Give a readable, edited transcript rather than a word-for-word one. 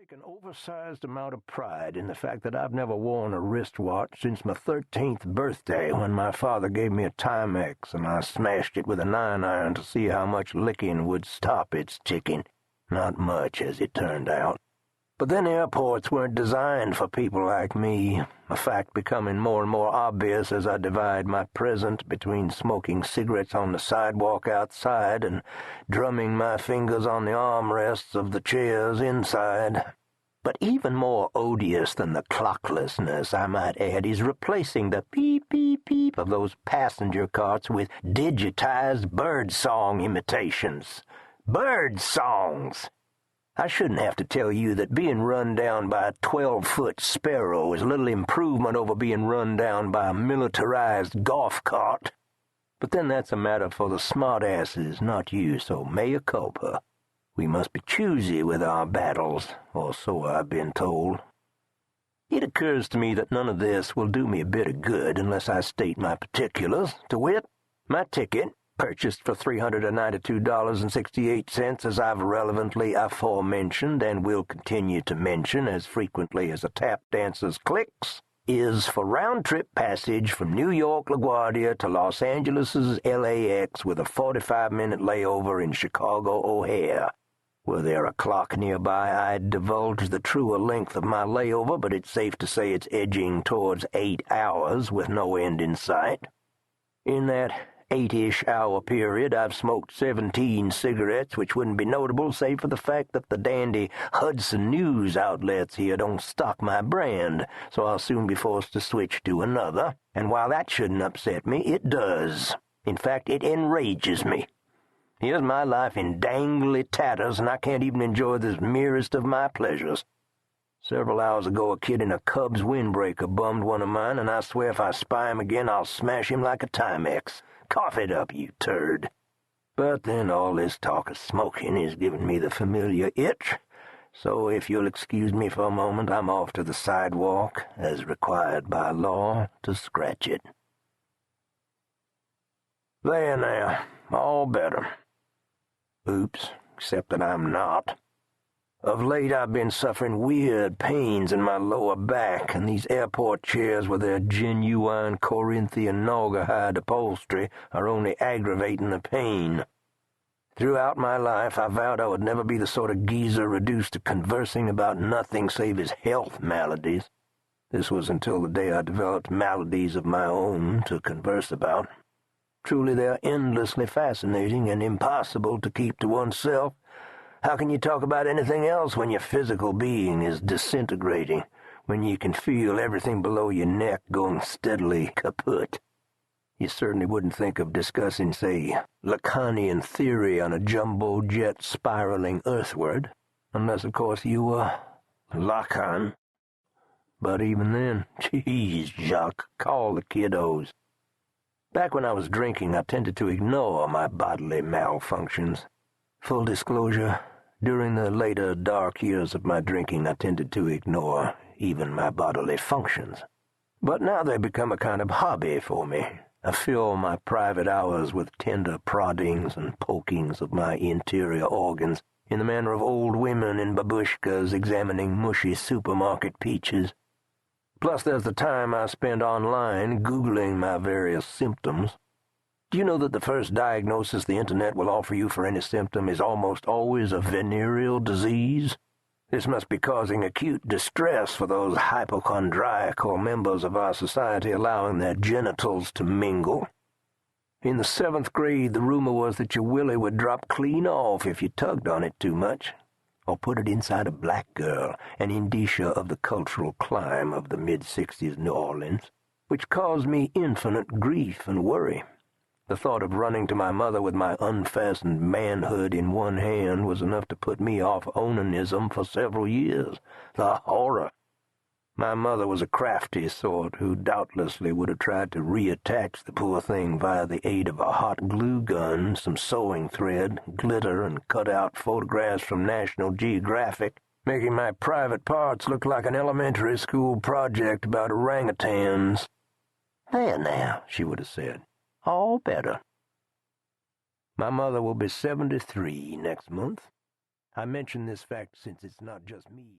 take an oversized amount of pride in the fact that I've never worn a wristwatch since my 13th birthday when my father gave me a Timex and I smashed it with a 9-iron to see how much licking would stop its ticking. Not much, as it turned out. But then airports weren't designed for people like me, a fact becoming more and more obvious as I divide my present between smoking cigarettes on the sidewalk outside and drumming my fingers on the armrests of the chairs inside. But even more odious than the clocklessness, I might add, is replacing the beep-beep-beep of those passenger carts with digitized bird-song imitations. Bird songs! I shouldn't have to tell you that being run down by a 12-foot sparrow is little improvement over being run down by a militarized golf cart. But then that's a matter for the smartasses, not you, so mea culpa. We must be choosy with our battles, or so I've been told. It occurs to me that none of this will do me a bit of good unless I state my particulars, to wit, my ticket, purchased for $392.68, as I've relevantly aforementioned and will continue to mention as frequently as a tap dancer's clicks, is for round-trip passage from New York LaGuardia to Los Angeles' LAX with a 45-minute layover in Chicago O'Hare. Were there a clock nearby, I'd divulge the truer length of my layover, but it's safe to say it's edging towards 8 hours with no end in sight. In that 8-ish hour period, I've smoked 17 cigarettes, which wouldn't be notable save for the fact that the dandy Hudson News outlets here don't stock my brand, so I'll soon be forced to switch to another, and while that shouldn't upset me, it does. In fact, it enrages me. Here's my life in dangly tatters, and I can't even enjoy the merest of my pleasures. Several hours ago, a kid in a Cubs windbreaker bummed one of mine, and I swear if I spy him again, I'll smash him like a Timex. Cough it up, you turd. But then all this talk of smoking is giving me the familiar itch, so if you'll excuse me for a moment, I'm off to the sidewalk, as required by law, to scratch it. There now, all better. Oops, except that I'm not. Of late I've been suffering weird pains in my lower back, and these airport chairs with their genuine Corinthian naugahyde upholstery are only aggravating the pain. Throughout my life I vowed I would never be the sort of geezer reduced to conversing about nothing save his health maladies. This was until the day I developed maladies of my own to converse about. Truly they're endlessly fascinating and impossible to keep to oneself. How can you talk about anything else when your physical being is disintegrating, when you can feel everything below your neck going steadily kaput? You certainly wouldn't think of discussing, say, Lacanian theory on a jumbo jet spiraling earthward, unless, of course, you were Lacan. But even then, geez, Jacques, call the kiddos. Back when I was drinking, I tended to ignore my bodily malfunctions. Full disclosure, during the later dark years of my drinking, I tended to ignore even my bodily functions. But now they become a kind of hobby for me. I fill my private hours with tender proddings and pokings of my interior organs, in the manner of old women in babushkas examining mushy supermarket peaches. Plus there's the time I spend online Googling my various symptoms. Do you know that the first diagnosis the Internet will offer you for any symptom is almost always a venereal disease? This must be causing acute distress for those hypochondriacal members of our society allowing their genitals to mingle. In the 7th grade, the rumor was that your willy would drop clean off if you tugged on it too much, or put it inside a black girl, an indicia of the cultural climb of the mid-60s New Orleans, which caused me infinite grief and worry. The thought of running to my mother with my unfastened manhood in one hand was enough to put me off onanism for several years. The horror! My mother was a crafty sort who doubtlessly would have tried to reattach the poor thing via the aid of a hot glue gun, some sewing thread, glitter, and cut-out photographs from National Geographic, making my private parts look like an elementary school project about orangutans. There now, she would have said. All better. My mother will be 73 next month. I mention this fact since it's not just me.